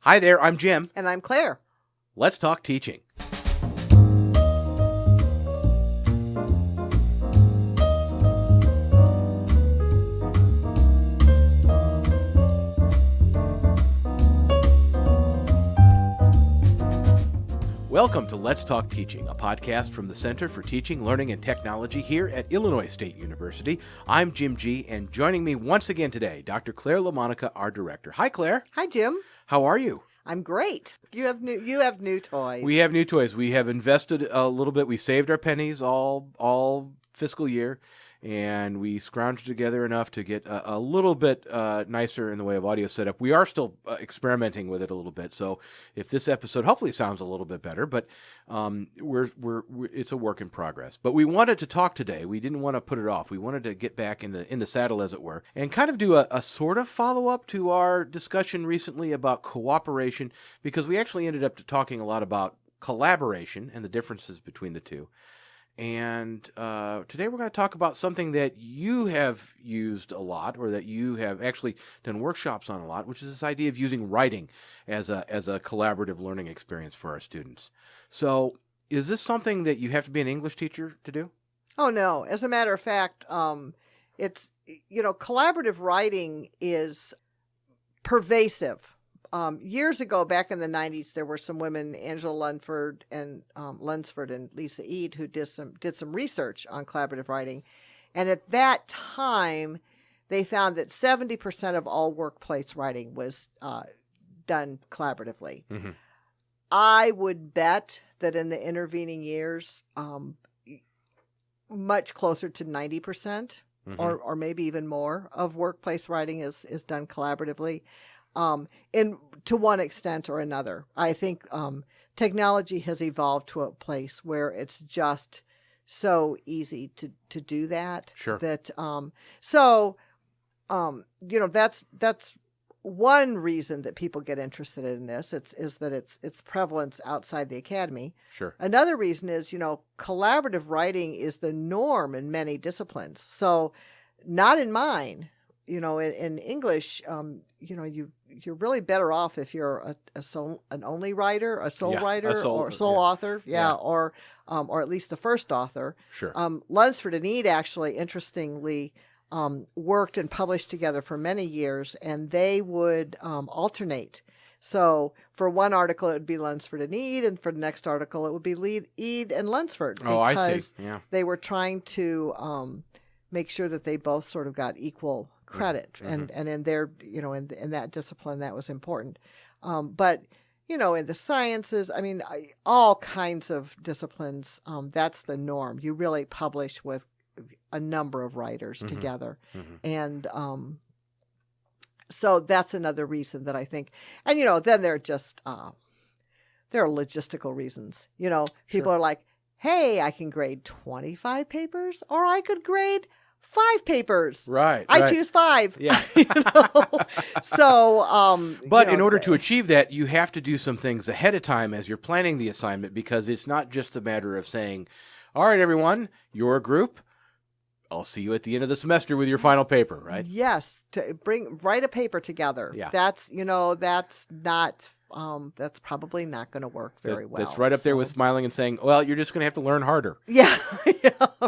Hi there, I'm Jim. And I'm Claire. Let's talk teaching. Welcome to Let's Talk Teaching, a podcast from the Center for Teaching, Learning, and Technology here at Illinois State University. I'm Jim G., and joining me once again today, Dr. Claire Lamonica, our director. Hi, Claire. Hi, Jim. How are you? I'm great. You have new toys. We have new toys. We have invested a little bit. We saved our pennies all fiscal year, and we scrounged together enough to get a little bit nicer in the way of audio setup. We are still experimenting with it a little bit, so if this episode hopefully sounds a little bit better, but we're it's a work in progress. But we wanted to talk today. We didn't want to put it off. We wanted to get back in the saddle, as it were, and kind of do a sort of follow-up to our discussion recently about cooperation, because we actually ended up talking a lot about collaboration and the differences between the two. And today we're going to talk about something that you have used a lot, or that you have actually done workshops on a lot, which is this idea of using writing as a collaborative learning experience for our students. So is this something that you have to be an English teacher to do? Oh, no. As a matter of fact, it's, collaborative writing is pervasive. Years ago, back in the 90s, there were some women, Angela Lunsford and Lisa Eade, who did some research on collaborative writing. And at that time, they found that 70% of all workplace writing was done collaboratively. Mm-hmm. I would bet that in the intervening years, much closer to 90%, mm-hmm. or maybe even more, of workplace writing is done collaboratively. To one extent or another. I think technology has evolved to a place where it's just so easy to do that. Sure. That that's one reason that people get interested in this. Is that its prevalence outside the academy. Sure. Another reason is collaborative writing is the norm in many disciplines. So, not in mine. In English, you're really better off if you're an only writer, a sole writer, or sole author, or at least the first author. Sure. Lunsford and Eade actually, interestingly, worked and published together for many years, and they would alternate. So for one article, it would be Lunsford and Eade, and for the next article, it would be Eade and Lunsford. Oh, I see. Yeah. They were trying to make sure that they both sort of got equal credit, mm-hmm. and in their in that discipline that was important, but in the sciences, all kinds of disciplines, that's the norm. You really publish with a number of writers mm-hmm. together, mm-hmm. and so that's another reason that I think, and then there are logistical reasons. People Sure. are like, hey, I can grade 25 papers, or I could grade 5 papers. Right. I choose 5. Yeah. So, but in order to achieve that, you have to do some things ahead of time as you're planning the assignment, because it's not just a matter of saying, all right, everyone, you're a group. I'll see you at the end of the semester with your final paper, right? Yes. Write a paper together. Yeah. That's not, that's probably not going to work very well. That's right up there with smiling and saying, well, you're just going to have to learn harder. Yeah,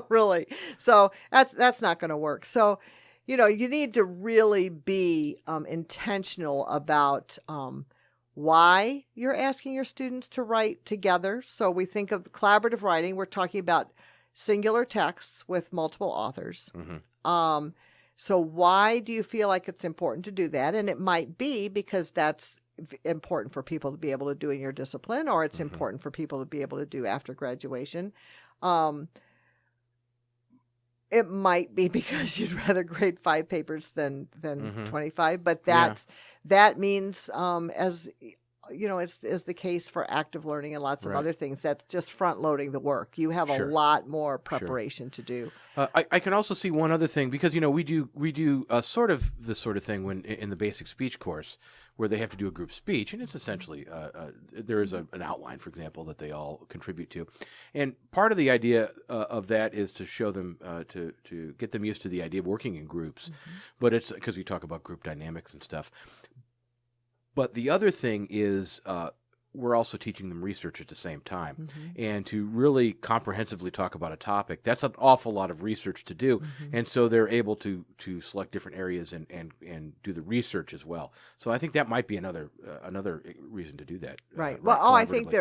really. So that's not going to work. So, you need to really be intentional about why you're asking your students to write together. So we think of collaborative writing. We're talking about singular texts with multiple authors. Mm-hmm. So why do you feel like it's important to do that? And it might be because that's important for people to be able to do in your discipline, or it's mm-hmm. important for people to be able to do after graduation. It might be because you'd rather grade 5 papers than mm-hmm. 25, but that means as is the case for active learning and lots of right. other things. That's just front loading the work. You have Sure. a lot more preparation to do. I can also see one other thing, because we do sort of this sort of thing when in the basic speech course, where they have to do a group speech, and it's essentially there is an outline, for example, that they all contribute to, and part of the idea of that is to show them to get them used to the idea of working in groups, mm-hmm. but it's because we talk about group dynamics and stuff. But the other thing is we're also teaching them research at the same time. Mm-hmm. And to really comprehensively talk about a topic, that's an awful lot of research to do. Mm-hmm. And so they're able to select different areas and do the research as well. So I think that might be another reason to do that. Right. Well, I think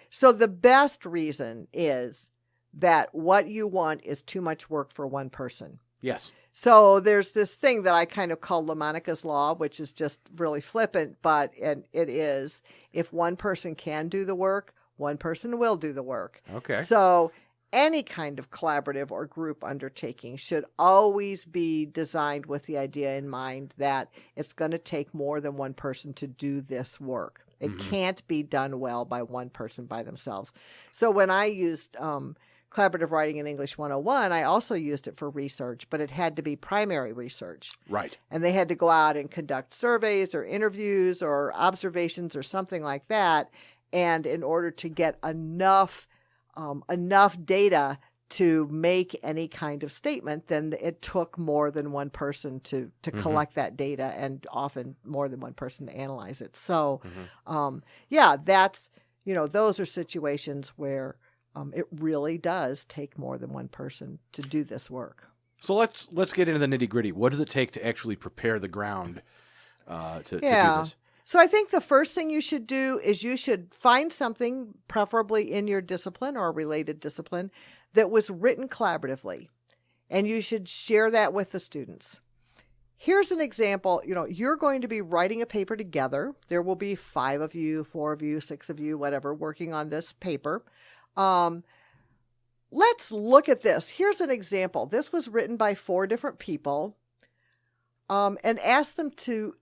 so the best reason is that what you want is too much work for one person. Yes. So there's this thing that I kind of call Lamonica's law, which is just really flippant, but it is, if one person can do the work, one person will do the work. Okay. So any kind of collaborative or group undertaking should always be designed with the idea in mind that it's going to take more than one person to do this work. It Mm-hmm. can't be done well by one person by themselves. So when I used Collaborative Writing in English 101, I also used it for research, but it had to be primary research. Right. And they had to go out and conduct surveys or interviews or observations or something like that. And in order to get enough data to make any kind of statement, then it took more than one person to Mm-hmm. collect that data, and often more than one person to analyze it. So, Mm-hmm. that's, those are situations where it really does take more than one person to do this work. So let's get into the nitty gritty. What does it take to actually prepare the ground to do this? So I think the first thing you should do is you should find something, preferably in your discipline or a related discipline, that was written collaboratively, and you should share that with the students. Here's an example. You're going to be writing a paper together. There will be 5 of you, 4 of you, 6 of you, whatever, working on this paper. Let's look at this. Here's an example. This was written by 4 different people, and ask them to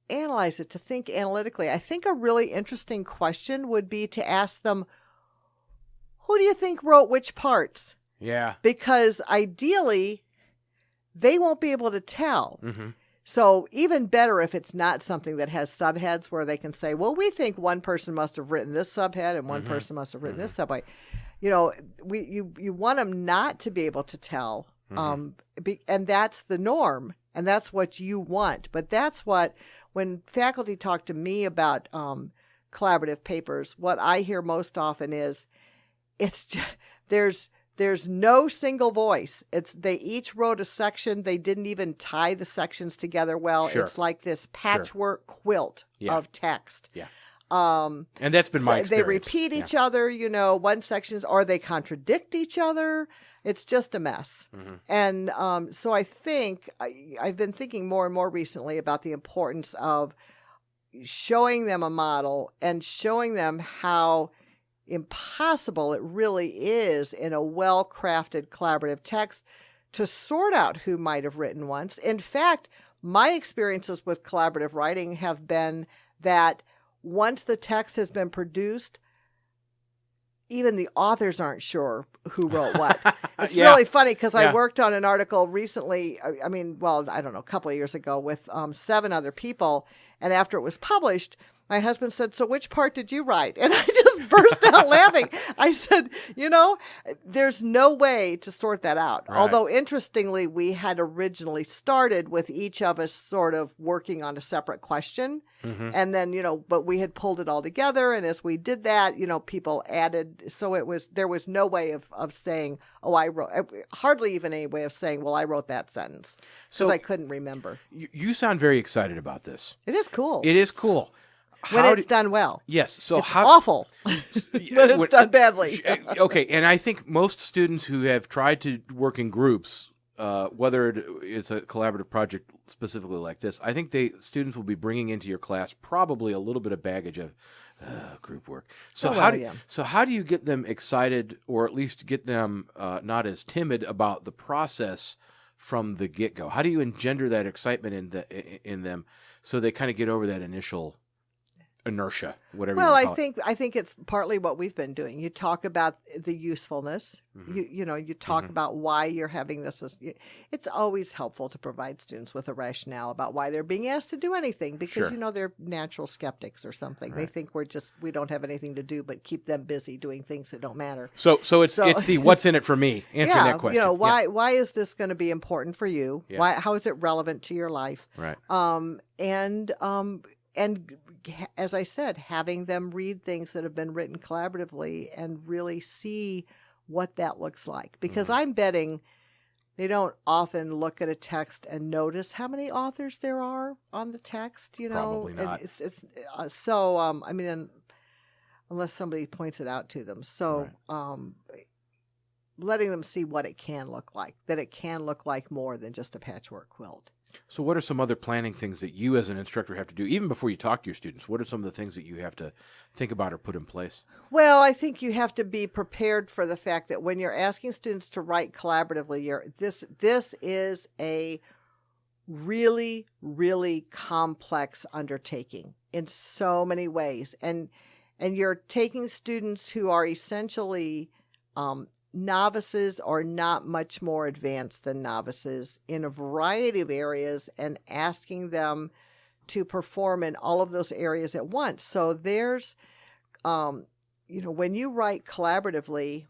analyze it, to think analytically. I think a really interesting question would be to ask them, who do you think wrote which parts? Yeah. Because ideally, they won't be able to tell. Mm-hmm. So even better if it's not something that has subheads where they can say, well, we think one person must have written this subhead and one person must have written this subhead. You want them not to be able to tell. And that's the norm, and that's what you want. But that's what, when faculty talk to me about collaborative papers, what I hear most often is, it's just, there's no single voice. They each wrote a section. They didn't even tie the sections together well. Sure. It's like this patchwork quilt of text. Yeah. And that's been my experience. They repeat each other, one sections, or they contradict each other. It's just a mess. Mm-hmm. And so I think I've been thinking more and more recently about the importance of showing them a model and showing them how impossible it really is in a well-crafted collaborative text to sort out who might have written once. In fact, my experiences with collaborative writing have been that once the text has been produced, even the authors aren't sure who wrote what. It's really funny because I worked on an article recently, I don't know, a couple of years ago with 7 other people. And after it was published, my husband said, so which part did you write? And I just burst out laughing. I said, there's no way to sort that out. Right. Although, interestingly, we had originally started with each of us sort of working on a separate question. Mm-hmm. And then, but we had pulled it all together. And as we did that, people added. So there was no way of saying, oh, I wrote, hardly even any way of saying, well, I wrote that sentence. Because I couldn't remember. You sound very excited about this. It is cool. It is cool. When it's done well. Yes. So it's awful when it's done badly. Okay. And I think most students who have tried to work in groups, whether it's a collaborative project specifically like this, I think students will be bringing into your class probably a little bit of baggage of group work. So how do you get them excited, or at least get them not as timid about the process from the get-go? How do you engender that excitement in them so they kind of get over that initial inertia, whatever. Well, I think it's partly what we've been doing. You talk about the usefulness. Mm-hmm. You talk mm-hmm. about why you're having this. It's always helpful to provide students with a rationale about why they're being asked to do anything, because they're natural skeptics or something. Right. They think we don't have anything to do but keep them busy doing things that don't matter. So it's the what's in it for me. Answering that question. Why is this going to be important for you? Yeah. How is it relevant to your life? Right. as I said, having them read things that have been written collaboratively and really see what that looks like. Because I'm betting they don't often look at a text and notice how many authors there are on the text. Probably not. I mean, unless somebody points it out to them. So letting them see what it can look like, that it can look like more than just a patchwork quilt. So what are some other planning things that you as an instructor have to do, even before you talk to your students? What are some of the things that you have to think about or put in place? Well, I think you have to be prepared for the fact that when you're asking students to write collaboratively, this is a really, really complex undertaking in so many ways. And you're taking students who are essentially novices or not much more advanced than novices in a variety of areas and asking them to perform in all of those areas at once. So there's, when you write collaboratively,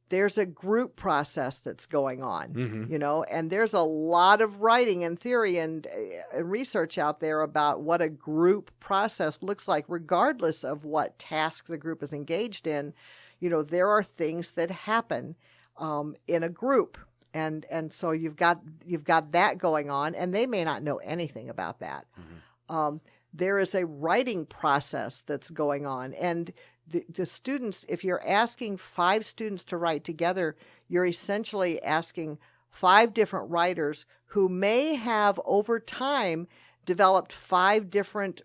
there's a group process that's going on, and there's a lot of writing and theory and research out there about what a group process looks like, regardless of what task the group is engaged in. There are things that happen in a group, and so you've got that going on, and they may not know anything about that. There is a writing process that's going on, and the students, if you're asking 5 students to write together, you're essentially asking 5 different writers who may have over time developed 5 different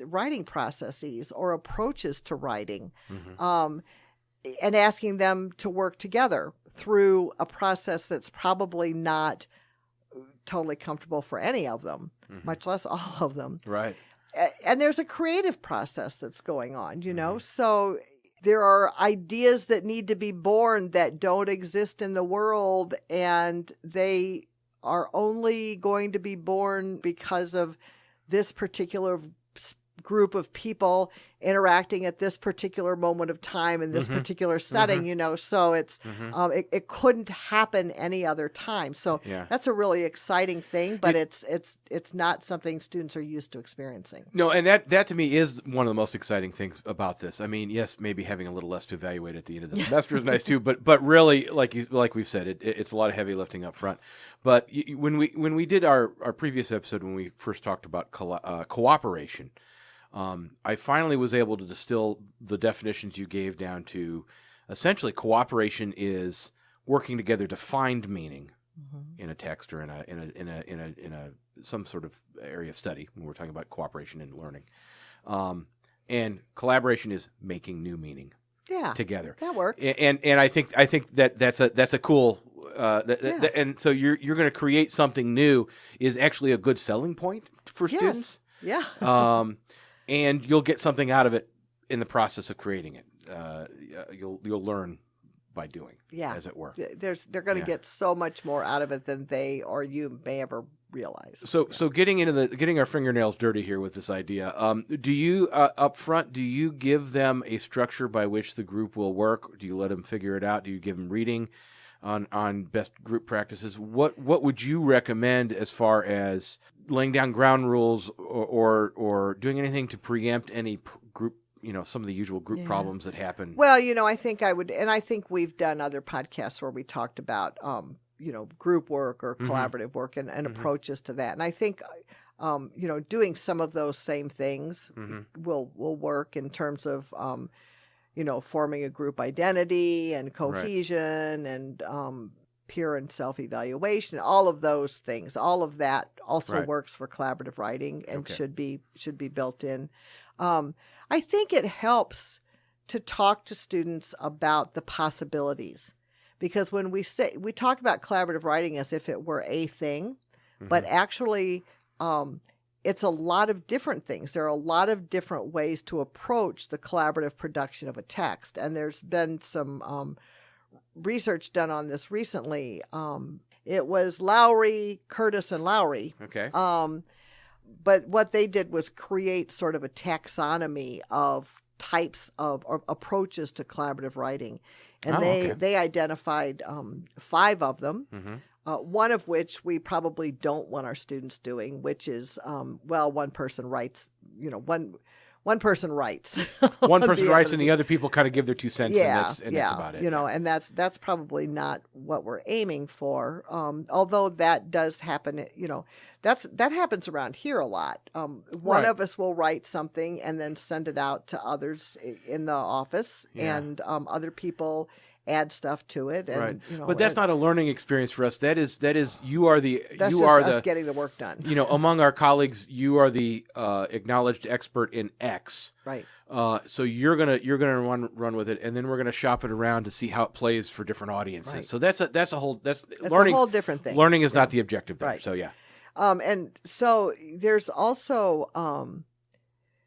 writing processes or approaches to writing, and asking them to work together through a process that's probably not totally comfortable for any of them, much less all of them. Right. And there's a creative process that's going on, so there are ideas that need to be born that don't exist in the world, and they are only going to be born because of this particular group of people interacting at this particular moment of time in this particular setting, so it's it couldn't happen any other time. So that's a really exciting thing, but it's not something students are used to experiencing. No, and that to me is one of the most exciting things about this. I mean, yes, maybe having a little less to evaluate at the end of the semester is nice too, but really, like we've said, it's a lot of heavy lifting up front. But when we did our previous episode, when we first talked about cooperation, I finally was able to distill the definitions you gave down to essentially cooperation is working together to find meaning in a text or in a some sort of area of study when we're talking about cooperation and learning. And collaboration is making new meaning together. That works. And I think that's a cool and so you're going to create something new is actually a good selling point for students. Yeah. And you'll get something out of it in the process of creating it. You'll learn by doing, as it were. They're going to get so much more out of it than they or you may ever realize. So getting our fingernails dirty here with this idea. Do you up front? Do you give them a structure by which the group will work? Do you let them figure it out? Do you give them reading on best group practices? What would you recommend as far as laying down ground rules or doing anything to preempt any group, some of the usual group problems that happen? Well, I think I would, and I think we've done other podcasts where we talked about, group work or collaborative work and approaches to that. And I think, doing some of those same things will work in terms of, forming a group identity and cohesion and peer and self-evaluation, all of those things, all of that also works for collaborative writing and should be built in. I think it helps to talk to students about the possibilities, because when we talk about collaborative writing as if it were a thing, but actually it's a lot of different things. There are a lot of different ways to approach the collaborative production of a text, and there's been some research done on this recently. It was Lowry, Curtis, and Lowry. Okay. But what they did was create sort of a taxonomy of types of or approaches to collaborative writing. And they identified 5 of them. one of which we probably don't want our students doing, which is, one person writes, one person writes. One person writes, and the other people kind of give their 2 cents, and that's about it. And that's probably not what we're aiming for. Although that does happen, that happens around here a lot. One of us will write something and then send it out to others in the office, and other people add stuff to it. And, right. But that's not a learning experience for us. That is you are us getting the work done. Among our colleagues, you are the acknowledged expert in X. Right. So you're gonna run with it, and then we're gonna shop it around to see how it plays for different audiences. Right. So that's learning. A whole different thing. Learning is not the objective there. Right. So yeah. And so there's also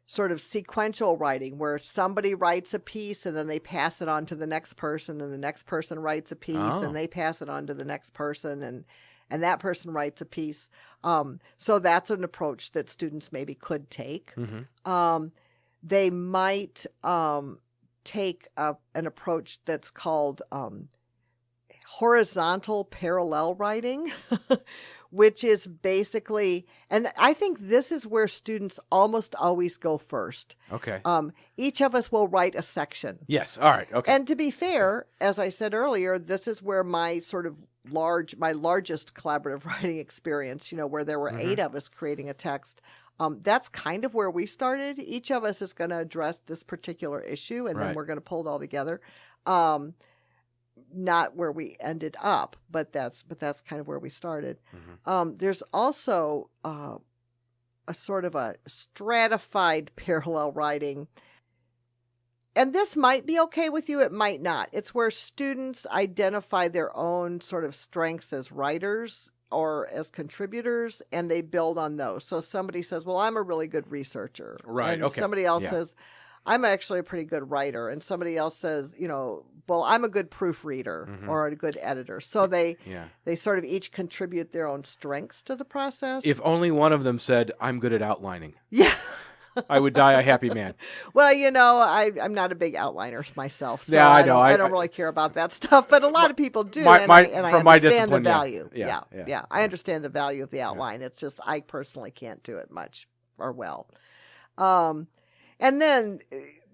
sort of sequential writing where somebody writes a piece and then they pass it on to the next person, and the next person writes a piece and they pass it on to the next person, and that person writes a piece. So that's an approach that students maybe could take. Mm-hmm. They might take an approach that's called horizontal parallel writing, which is basically, and I think this is where students almost always go first. Okay. Each of us will write a section. Yes. All right. Okay. And to be fair, as I said earlier, this is where my sort of my largest collaborative writing experience, where there were 8 of us creating a text. That's kind of where we started. Each of us is going to address this particular issue, and then we're going to pull it all together. Not where we ended up, but that's kind of where we started. Mm-hmm. There's also a sort of a stratified parallel writing, and this might be okay with you. It might not. It's where students identify their own sort of strengths as writers or as contributors, and they build on those. So somebody says, well, I'm a really good researcher. Right. And okay. Somebody else says, I'm actually a pretty good writer. And somebody else says, well, I'm a good proofreader or a good editor. So they sort of each contribute their own strengths to the process. If only one of them said, I'm good at outlining. Yeah. I would die a happy man. Well, I'm not a big outliner myself. So yeah, I know. I don't really care about that stuff, but a lot of people do. I understand the value. Yeah. I understand the value of the outline. It's just I personally can't do it much or well. And then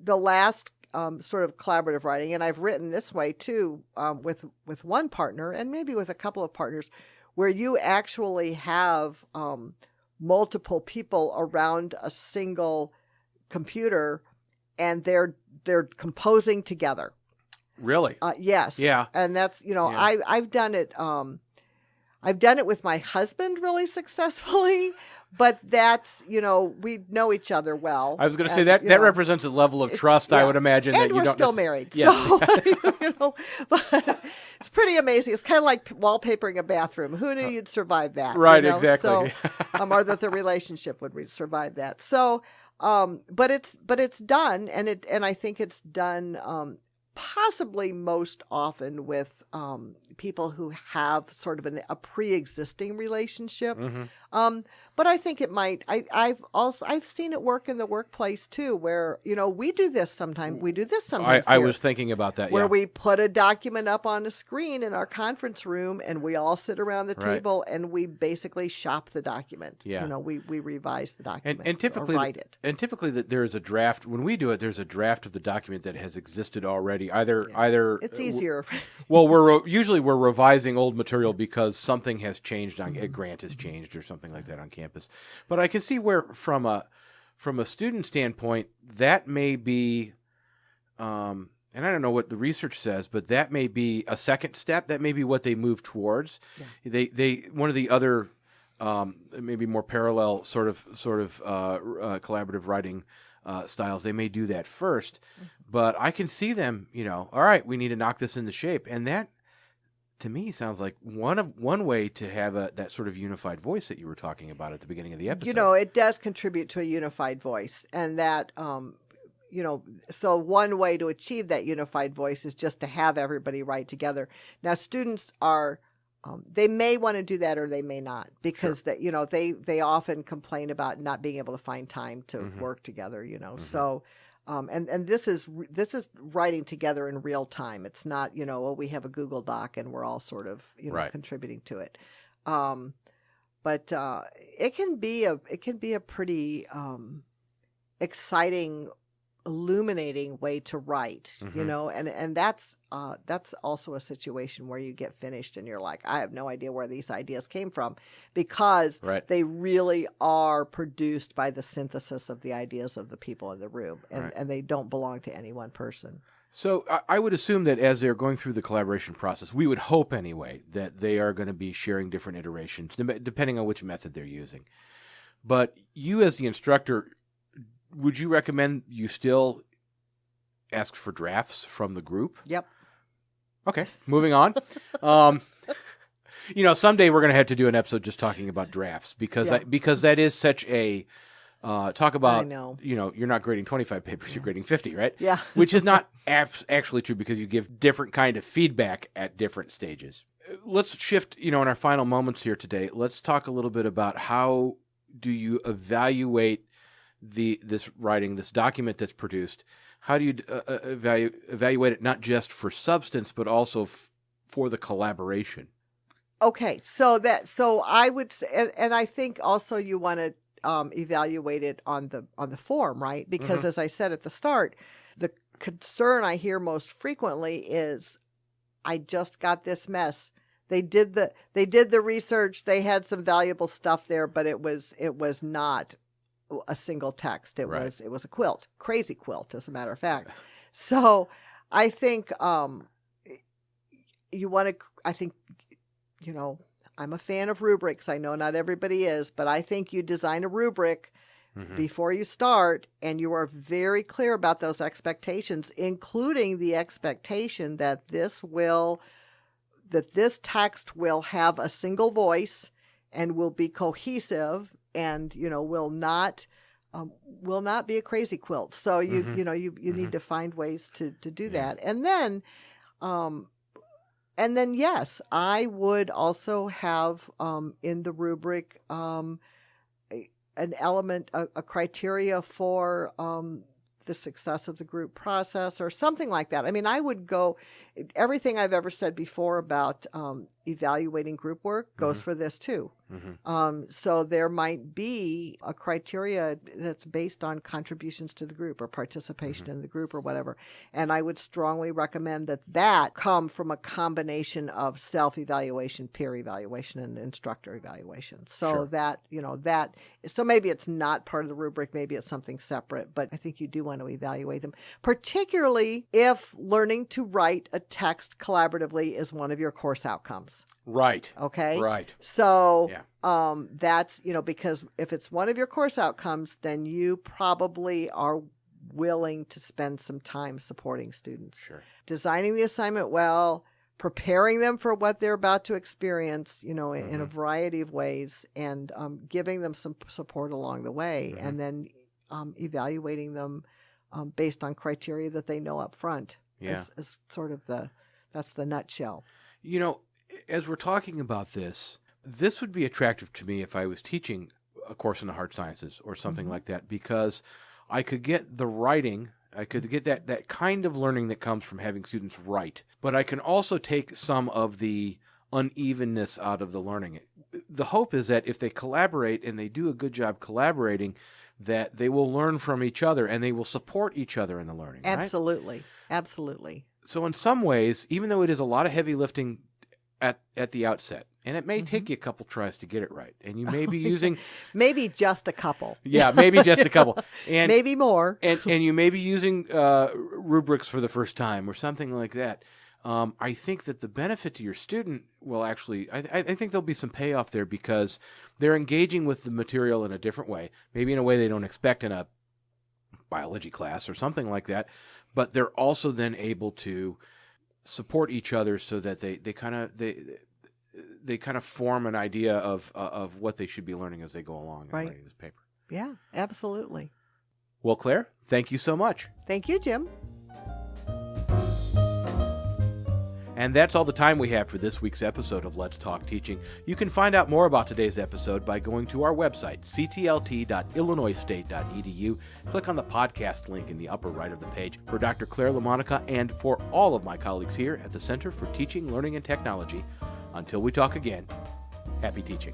the last sort of collaborative writing, and I've written this way too, with one partner and maybe with a couple of partners, where you actually have multiple people around a single computer, and they're composing together. Really? Yes. Yeah. And that's I've done it. I've done it with my husband really successfully, but that's, we know each other well. I was going to say that represents a level of trust, I would imagine. And that you we're don't still married. Yes. So, but it's pretty amazing. It's kind of like wallpapering a bathroom. Who knew you'd survive that? Right, exactly. So, or that the relationship would survive that. So, but it's done, and I think it's done possibly most often with people who have sort of a pre-existing relationship. But I think it might. I've seen it work in the workplace too, where we do this sometimes. We do this sometimes. I was thinking about that. Where we put a document up on a screen in our conference room, and we all sit around the table, and we basically shop the document. Yeah. We revise the document and typically or write it. And typically there is a draft. When we do it, there's a draft of the document that has existed already. Either it's easier. Well, we're revising old material because something has changed a grant has changed or something like that on campus. But I can see where from a student standpoint that may be, and I don't know what the research says, but that may be a second step. That may be what they move towards. Yeah. They one of the other maybe more parallel sort of collaborative writing styles. They may do that first, but I can see them. All right, we need to knock this into shape, and that, to me, sounds like one way to have that sort of unified voice that you were talking about at the beginning of the episode. It does contribute to a unified voice, and that, so one way to achieve that unified voice is just to have everybody write together. Now, students are, they may want to do that or they may not, because they often complain about not being able to find time to work together. So And this is writing together in real time. It's not, we have a Google Doc and we're all sort of, Right. contributing to it. But it can be a pretty exciting, illuminating way to write, and that's also a situation where you get finished and you're like, I have no idea where these ideas came from, because Right. they really are produced by the synthesis of the ideas of the people in the room, and, Right. and they don't belong to any one person. So I would assume that as they're going through the collaboration process, we would hope anyway that they are going to be sharing different iterations, depending on which method they're using. But you as the instructor, would you recommend you still ask for drafts from the group? Yep. Okay, moving on. Someday we're going to have to do an episode just talking about drafts, because Yeah. because that is such a talk about. I know. You're not grading 25 papers, you're grading 50, right? Yeah. Which is not actually true, because you give different kind of feedback at different stages. Let's shift. In our final moments here today, let's talk a little bit about how do you evaluate this writing, this document that's produced. How do you evaluate it, not just for substance, but also for the collaboration? Okay, so I would say, and I think also you want to evaluate it on the form, right? Because as I said at the start, the concern I hear most frequently is, I just got this mess. They did the research. They had some valuable stuff there, but it was not a single text. It Right. was a quilt, crazy quilt, as a matter of fact. So I think you want to. I think I'm a fan of rubrics. I know not everybody is, but I think you design a rubric before you start, and you are very clear about those expectations, including the expectation that this text will have a single voice and will be cohesive, and will not be a crazy quilt. So you need to find ways to do that, and then yes, I would also have in the rubric an element, a criteria for the success of the group process, or something like that. I mean, I would go, everything I've ever said before about evaluating group work goes for this too. So there might be a criteria that's based on contributions to the group or participation in the group or whatever. And I would strongly recommend that come from a combination of self-evaluation, peer evaluation, and instructor evaluation. So Sure. So maybe it's not part of the rubric, maybe it's something separate, but I think you do want to evaluate them, particularly if learning to write a text collaboratively is one of your course outcomes. Right. Okay. Right. So, Yeah. that's, because if it's one of your course outcomes, then you probably are willing to spend some time supporting students. Sure. Designing the assignment well, preparing them for what they're about to experience, in a variety of ways, and giving them some support along the way, and then evaluating them based on criteria that they know up front. Yeah. Is sort of that's the nutshell. As we're talking about this would be attractive to me if I was teaching a course in the hard sciences or something like that, because I could get the writing, I could get that kind of learning that comes from having students write, but I can also take some of the unevenness out of the learning. The hope is that if they collaborate and they do a good job collaborating, that they will learn from each other and they will support each other in the learning. Absolutely. Right? Absolutely. So in some ways, even though it is a lot of heavy lifting at the outset, and it may take you a couple tries to get it right, and you may be using maybe just a couple. Yeah, maybe just a couple, and maybe more, and you may be using rubrics for the first time or something like that. I think that the benefit to your student will actually, I think there'll be some payoff there, because they're engaging with the material in a different way, maybe in a way they don't expect in a biology class or something like that, but they're also then able to support each other so that they kind of form an idea of what they should be learning as they go along in writing this paper. Yeah, absolutely. Well, Claire, thank you so much. Thank you, Jim. And that's all the time we have for this week's episode of Let's Talk Teaching. You can find out more about today's episode by going to our website, ctlt.illinoisstate.edu. Click on the podcast link in the upper right of the page. For Dr. Claire Lamonica and for all of my colleagues here at the Center for Teaching, Learning, and Technology, until we talk again, happy teaching.